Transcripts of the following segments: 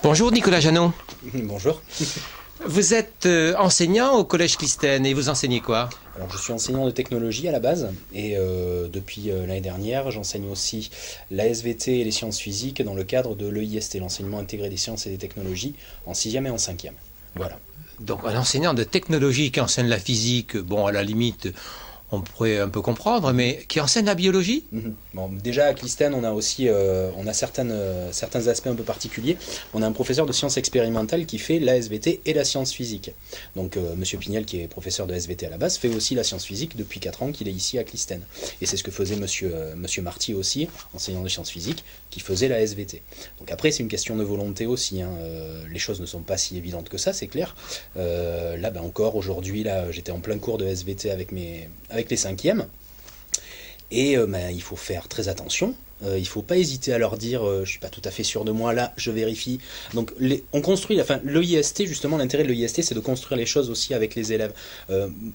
Bonjour Nicolas Jeannot. Bonjour. Vous êtes enseignant au Collège Clistène et vous enseignez quoi? Alors, je suis enseignant de technologie à la base et depuis l'année dernière, j'enseigne aussi la SVT et les sciences physiques dans le cadre de l'EIST, l'enseignement intégré des sciences et des technologies, en 6e et en 5e. Voilà. Donc un enseignant de technologie qui enseigne la physique, bon à la limite on pourrait un peu comprendre, mais qui enseigne la biologie? Bon, déjà à Clistène, on a aussi certains aspects un peu particuliers. On a un professeur de sciences expérimentales qui fait la SVT et la science physique. Donc Monsieur Pignel, qui est professeur de SVT à la base, fait aussi la science physique depuis 4 ans qu'il est ici à Clistène. Et c'est ce que faisait Monsieur Marty aussi, enseignant de sciences physiques, qui faisait la SVT. Donc après, c'est une question de volonté aussi. Les choses ne sont pas si évidentes que ça, c'est clair. Là, encore aujourd'hui, j'étais en plein cours de SVT avec les 5e. Et il faut faire très attention. Il ne faut pas hésiter à leur dire je ne suis pas tout à fait sûr de moi, là, je vérifie. Donc on construit, l'EIST, justement, l'intérêt de l'EIST, c'est de construire les choses aussi avec les élèves.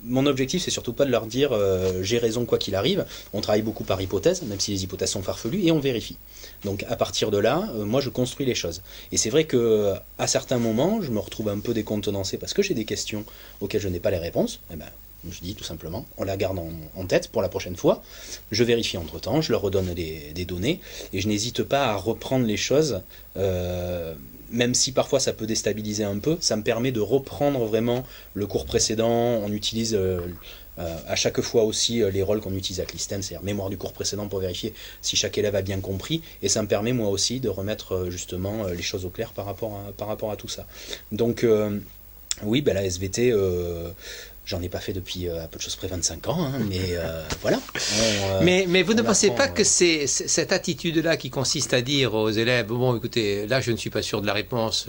Mon objectif, c'est surtout pas de leur dire j'ai raison quoi qu'il arrive. On travaille beaucoup par hypothèse, même si les hypothèses sont farfelues, et on vérifie. Donc à partir de là, moi je construis les choses. Et c'est vrai que à certains moments, je me retrouve un peu décontenancé parce que j'ai des questions auxquelles je n'ai pas les réponses. Je dis tout simplement, on la garde en tête pour la prochaine fois. Je vérifie entre temps, je leur redonne des données et je n'hésite pas à reprendre les choses, même si parfois ça peut déstabiliser un peu. Ça me permet de reprendre vraiment le cours précédent. On utilise à chaque fois aussi les rôles qu'on utilise à Clistène, c'est-à-dire mémoire du cours précédent pour vérifier si chaque élève a bien compris. Et ça me permet moi aussi de remettre justement les choses au clair par rapport à tout ça. Donc oui, la SVT. J'en ai pas fait depuis à peu de choses près 25 ans, mais voilà. Mais vous ne pensez pas que c'est cette attitude-là qui consiste à dire aux élèves, bon écoutez, là je ne suis pas sûr de la réponse,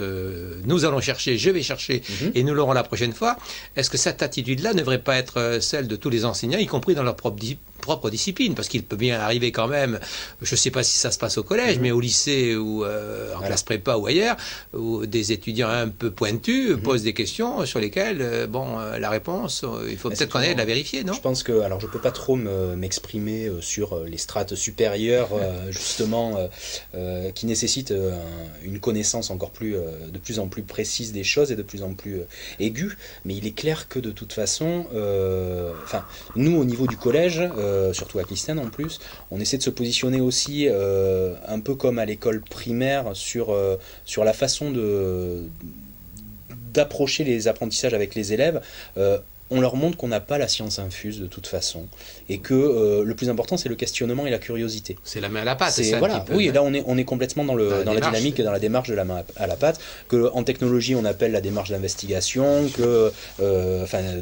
nous allons chercher, je vais chercher, et nous l'aurons la prochaine fois. Est-ce que cette attitude-là ne devrait pas être celle de tous les enseignants, y compris dans leur propre discipline, parce qu'il peut bien arriver quand même, je ne sais pas si ça se passe au collège, mais au lycée ou en classe prépa ou ailleurs, où des étudiants un peu pointus posent des questions sur lesquelles, la réponse, il faut peut-être qu'on aille la vérifier, non? Je pense que, alors je peux pas trop m'exprimer sur les strates supérieures, justement, qui nécessitent une connaissance encore de plus en plus précise des choses et de plus en plus aiguë, mais il est clair que de toute façon, nous au niveau du collège, surtout à Clistène en plus, on essaie de se positionner aussi un peu comme à l'école primaire sur la façon d'approcher les apprentissages avec les élèves. On leur montre qu'on n'a pas la science infuse de toute façon et que le plus important c'est le questionnement et la curiosité. C'est la main à la pâte. Voilà. Oui, et là on est complètement dans la dynamique et dans la démarche de la main à la pâte, que en technologie on appelle la démarche d'investigation,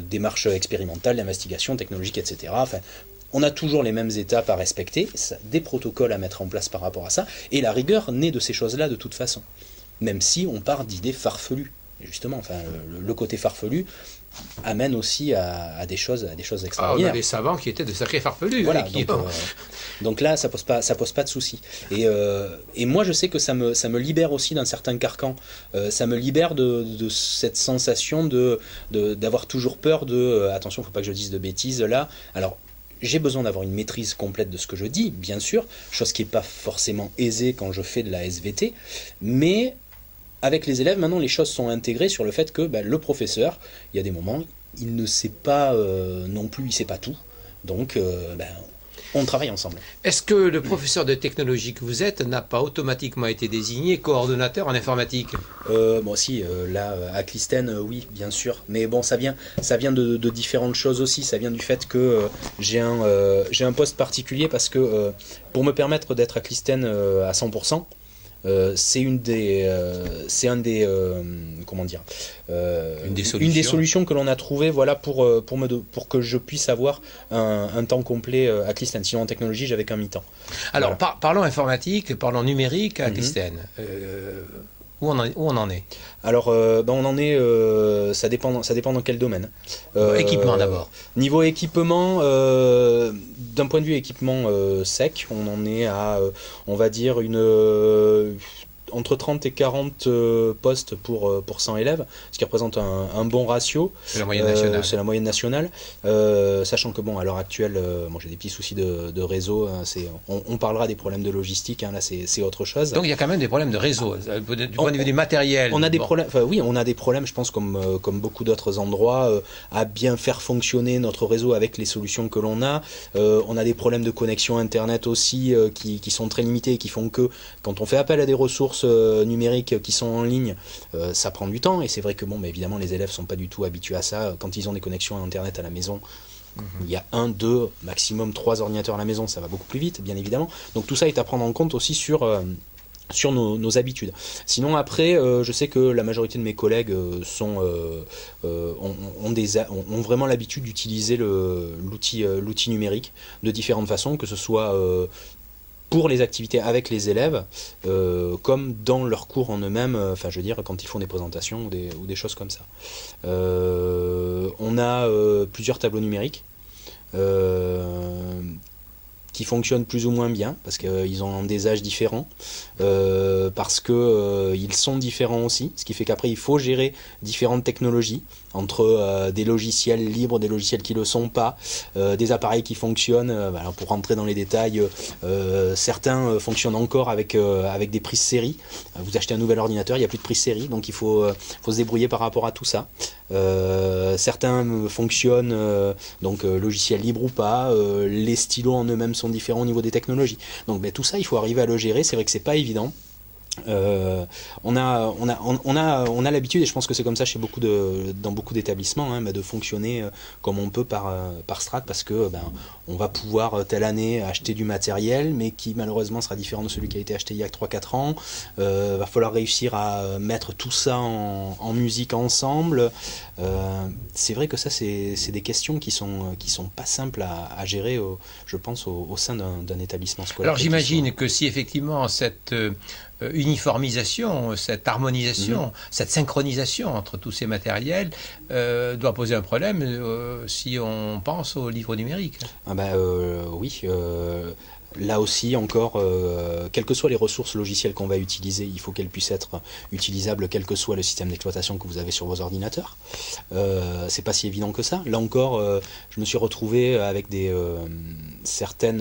démarche expérimentale, d'investigation technologique, etc. On a toujours les mêmes étapes à respecter, des protocoles à mettre en place par rapport à ça, et la rigueur naît de ces choses-là de toute façon, même si on part d'idées farfelues. Et justement, le côté farfelu amène aussi à des choses extraordinaires. On a des savants qui étaient de sacrés farfelus. Voilà, donc là, ça pose pas de soucis. Et moi, je sais que ça me libère aussi d'un certain carcan. Ça me libère de cette sensation d'avoir toujours peur de attention, faut pas que je dise de bêtises là. Alors, j'ai besoin d'avoir une maîtrise complète de ce que je dis, bien sûr, chose qui n'est pas forcément aisée quand je fais de la SVT, mais avec les élèves, maintenant, les choses sont intégrées sur le fait que le professeur, il y a des moments, il ne sait pas non plus, il ne sait pas tout. Donc, on travaille ensemble. Est-ce que le professeur de technologie que vous êtes n'a pas automatiquement été désigné coordonnateur en informatique? Si, là, à Clistène, oui, bien sûr. Mais bon, ça vient de différentes choses aussi. Ça vient du fait que j'ai un poste particulier parce que pour me permettre d'être à Clistène à 100%, c'est une des solutions que l'on a trouvées, voilà, pour que je puisse avoir un temps complet à Clistène. Sinon en technologie j'avais qu'un mi-temps. Alors voilà. Parlons informatique, parlons numérique à Clistène. Où on en est? Alors, on en est, ça dépend dans quel domaine. Équipement d'abord. Niveau équipement, d'un point de vue équipement sec, on en est à, on va dire, entre 30 et 40 postes pour 100 élèves, ce qui représente un bon ratio. C'est la moyenne nationale. C'est la moyenne nationale. Sachant que, bon, à l'heure actuelle, j'ai des petits soucis de réseau. Hein, on parlera des problèmes de logistique, hein, là, c'est autre chose. Donc, il y a quand même des problèmes de réseau, du point de vue du matériel. On a des problèmes, oui, on a des problèmes, je pense, comme beaucoup d'autres endroits, à bien faire fonctionner notre réseau avec les solutions que l'on a. On a des problèmes de connexion Internet aussi qui sont très limités et qui font que quand on fait appel à des ressources numériques qui sont en ligne, ça prend du temps. Et c'est vrai que bon, mais évidemment, les élèves sont pas du tout habitués à ça. Quand ils ont des connexions Internet à la maison, il y a 1, 2, maximum 3 ordinateurs à la maison, ça va beaucoup plus vite, bien évidemment. Donc tout ça est à prendre en compte aussi sur nos habitudes. Sinon après, je sais que la majorité de mes collègues ont vraiment l'habitude d'utiliser l'outil numérique de différentes façons, que ce soit pour les activités avec les élèves, comme dans leurs cours en eux-mêmes, enfin je veux dire quand ils font des présentations ou des choses comme ça. On a plusieurs tableaux numériques qui fonctionnent plus ou moins bien, parce qu'ils ont des âges différents, parce qu'ils sont différents aussi, ce qui fait qu'après il faut gérer différentes technologies, entre des logiciels libres, des logiciels qui ne le sont pas, des appareils qui fonctionnent, pour rentrer dans les détails, certains fonctionnent encore avec des prises série. Vous achetez un nouvel ordinateur, il n'y a plus de prise série, donc il faut se débrouiller par rapport à tout ça. Certains fonctionnent, logiciel libre ou pas, les stylos en eux-mêmes sont différents au niveau des technologies. Donc tout ça, il faut arriver à le gérer, c'est vrai que c'est pas évident. On a l'habitude, et je pense que c'est comme ça dans beaucoup d'établissements, hein, de fonctionner comme on peut par strate, parce que on va pouvoir telle année acheter du matériel, mais qui malheureusement sera différent de celui qui a été acheté il y a 3-4 ans. Va falloir réussir à mettre tout ça en musique ensemble. C'est vrai que ça, c'est des questions qui sont pas simples à gérer, je pense, au sein d'un établissement scolaire. Alors j'imagine que si effectivement cette uniformisation, cette harmonisation, cette synchronisation entre tous ces matériels doit poser un problème si on pense au livre numérique. Oui. Là aussi, encore, quelles que soient les ressources logicielles qu'on va utiliser, il faut qu'elles puissent être utilisables, quel que soit le système d'exploitation que vous avez sur vos ordinateurs. C'est pas si évident que ça. Là encore, je me suis retrouvé avec certains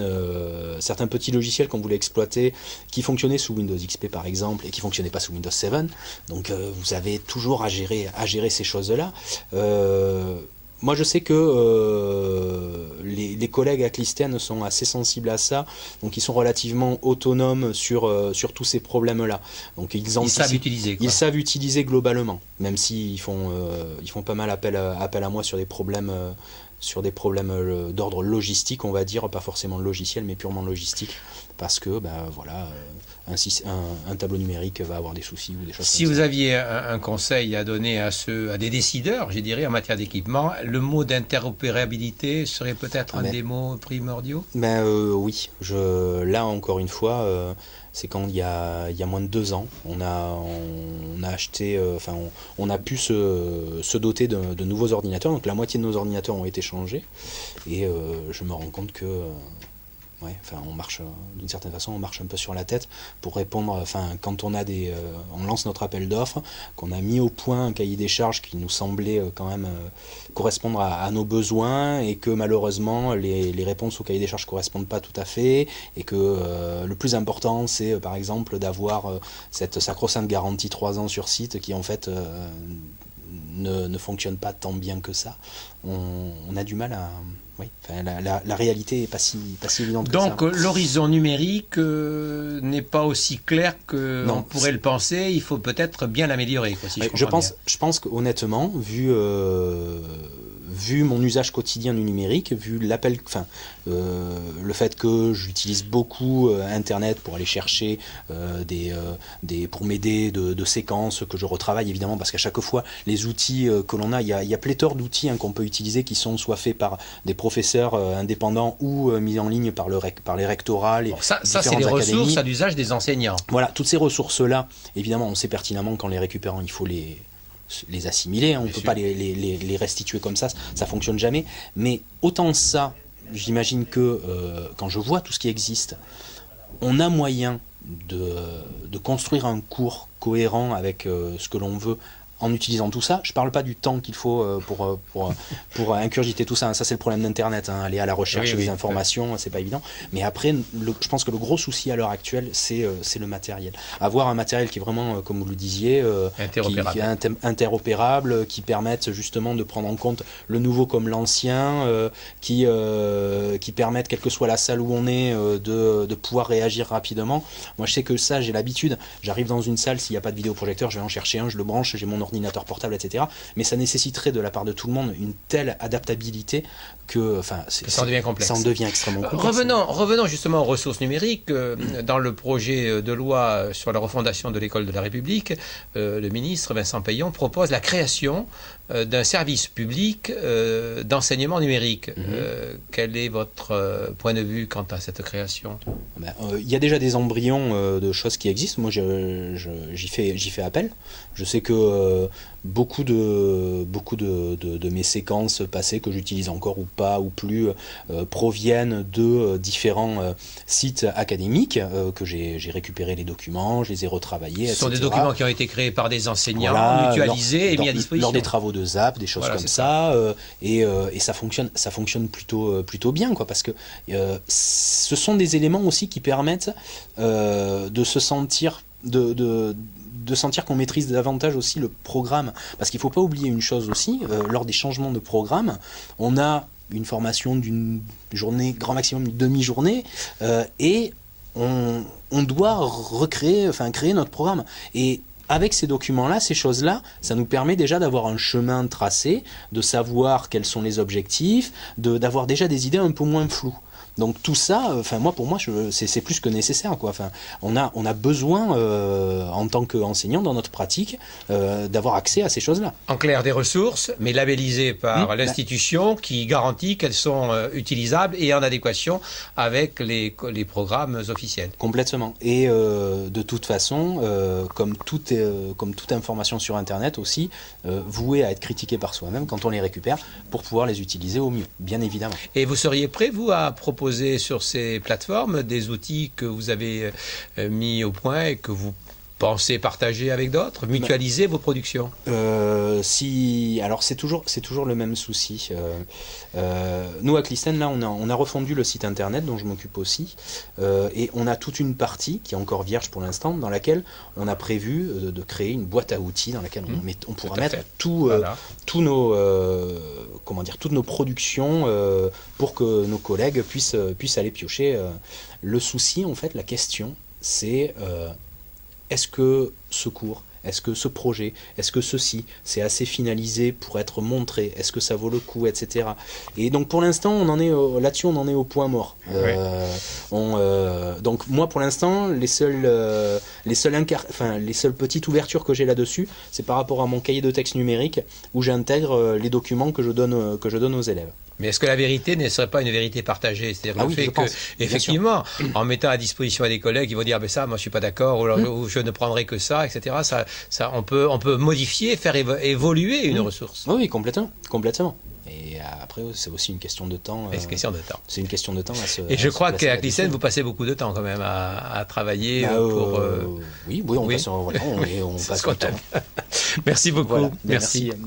petits logiciels qu'on voulait exploiter, qui fonctionnaient sous Windows XP par exemple, et qui fonctionnaient pas sous Windows 7. Donc vous avez toujours à gérer ces choses-là. Moi, je sais que les collègues à Clistène sont assez sensibles à ça, donc ils sont relativement autonomes sur tous ces problèmes-là. Donc ils savent utiliser. Ils savent utiliser globalement, même s'ils font pas mal appel à moi sur des problèmes d'ordre logistique, on va dire, pas forcément logiciel, mais purement logistique, parce que un tableau numérique va avoir des soucis ou des choses comme ça. Si vous aviez un conseil à donner à des décideurs, je dirais, en matière d'équipement, le mot d'interopérabilité serait peut-être un des mots primordiaux ? Oui, là encore une fois, c'est quand il y a moins de 2 ans, on a acheté, on a pu se doter de nouveaux ordinateurs, donc la moitié de nos ordinateurs ont été changés, et je me rends compte que on marche d'une certaine façon, on marche un peu sur la tête pour répondre. Quand on lance notre appel d'offres, qu'on a mis au point un cahier des charges qui nous semblait quand même correspondre à nos besoins, et que malheureusement les réponses au cahier des charges correspondent pas tout à fait, et que le plus important c'est par exemple d'avoir cette sacro-sainte garantie 3 ans sur site qui en fait ne fonctionne pas tant bien que ça. On a du mal à... Oui, la réalité n'est pas si évidente que ça. Donc l'horizon numérique n'est pas aussi clair qu'on pourrait le penser. Il faut peut-être bien l'améliorer. Je pense qu'honnêtement, vu mon usage quotidien du numérique, vu le fait que j'utilise beaucoup Internet pour aller chercher pour m'aider de séquences que je retravaille évidemment, parce qu'à chaque fois les outils que l'on a, il y a pléthore d'outils qu'on peut utiliser, qui sont soit faits par des professeurs indépendants ou mis en ligne par les rectorats, ça c'est les ressources à l'usage des enseignants. Voilà, toutes ces ressources-là, évidemment on sait pertinemment qu'en les récupérant il faut les assimiler, on ne peut pas les restituer comme ça fonctionne jamais, mais autant ça, j'imagine que quand je vois tout ce qui existe, on a moyen de construire un cours cohérent avec ce que l'on veut en utilisant tout ça. Je ne parle pas du temps qu'il faut pour ingurgiter tout ça. Ça, c'est le problème d'Internet. Aller à la recherche des informations, c'est pas évident. Mais après, je pense que le gros souci à l'heure actuelle, c'est le matériel. Avoir un matériel qui est vraiment, comme vous le disiez, qui est interopérable, qui permette justement de prendre en compte le nouveau comme l'ancien, qui permette, quelle que soit la salle où on est, de pouvoir réagir rapidement. Moi, je sais que ça, j'ai l'habitude. J'arrive dans une salle, s'il n'y a pas de vidéoprojecteur, je vais en chercher un, je le branche, j'ai mon ordinateur portable, etc. Mais ça nécessiterait de la part de tout le monde une telle adaptabilité que ça en devient complexe. Ça en devient extrêmement complexe. Revenons justement aux ressources numériques. Dans le projet de loi sur la refondation de l'école de la République, le ministre Vincent Peillon propose la création d'un service public d'enseignement numérique. Quel est votre point de vue quant à cette création? Il y a déjà des embryons de choses qui existent. Moi, j'y fais appel. Je sais que beaucoup de mes séquences passées que j'utilise encore ou pas ou plus proviennent de différents sites académiques que j'ai récupéré les documents, je les ai retravaillés, etc. Ce sont des documents qui ont été créés par des enseignants, mutualisés et mis à disposition. Lors des travaux de ZAP, des choses comme ça, et ça fonctionne plutôt bien, quoi, parce que ce sont des éléments aussi qui permettent de se sentir de sentir qu'on maîtrise davantage aussi le programme. Parce qu'il ne faut pas oublier une chose aussi, lors des changements de programme, on a une formation d'une journée, grand maximum une demi-journée, et on doit créer notre programme. Et avec ces documents-là, ces choses-là, ça nous permet déjà d'avoir un chemin tracé, de savoir quels sont les objectifs, d'avoir déjà des idées un peu moins floues. Donc tout ça, pour moi, c'est plus que nécessaire, quoi. On a besoin, en tant qu'enseignant, dans notre pratique, d'avoir accès à ces choses-là. En clair, des ressources, mais labellisées par l'institution, qui garantit qu'elles sont utilisables et en adéquation avec les programmes officiels. Complètement. Et de toute façon, comme toute information sur Internet aussi, vouée à être critiquée par soi-même quand on les récupère, pour pouvoir les utiliser au mieux, bien évidemment. Et vous seriez prêt, vous, à proposer sur ces plateformes des outils que vous avez mis au point et que vous pensez partager avec d'autres, mutualiser vos productions? Alors c'est toujours le même souci. Nous à Clistène, là, on a refondu le site internet dont je m'occupe aussi, et on a toute une partie qui est encore vierge pour l'instant, dans laquelle on a prévu de créer une boîte à outils dans laquelle on pourra mettre toutes nos productions pour que nos collègues puissent aller piocher. Le souci, en fait, la question, c'est est-ce que ce cours, est-ce que ce projet, est-ce que ceci, c'est assez finalisé pour être montré, est-ce que ça vaut le coup, etc. Et donc pour l'instant, là-dessus, on en est au point mort. Donc moi, pour l'instant, les seules petites ouvertures que j'ai là-dessus, c'est par rapport à mon cahier de texte numérique où j'intègre les documents que je donne aux élèves. Mais est-ce que la vérité ne serait pas une vérité partagée? C'est-à-dire le fait que, effectivement, en mettant à disposition à des collègues, ils vont dire, ça, moi, je suis pas d'accord, ou je ne prendrai que ça, etc. Ça, on peut modifier, faire évoluer une ressource. Oui, complètement. Et après, c'est aussi une question de temps. C'est une question de temps. C'est une question de temps. Et je crois qu'à Clistène, vous passez beaucoup de temps quand même à travailler pour... Oui, on passe du temps. Merci beaucoup. Voilà. Merci à vous.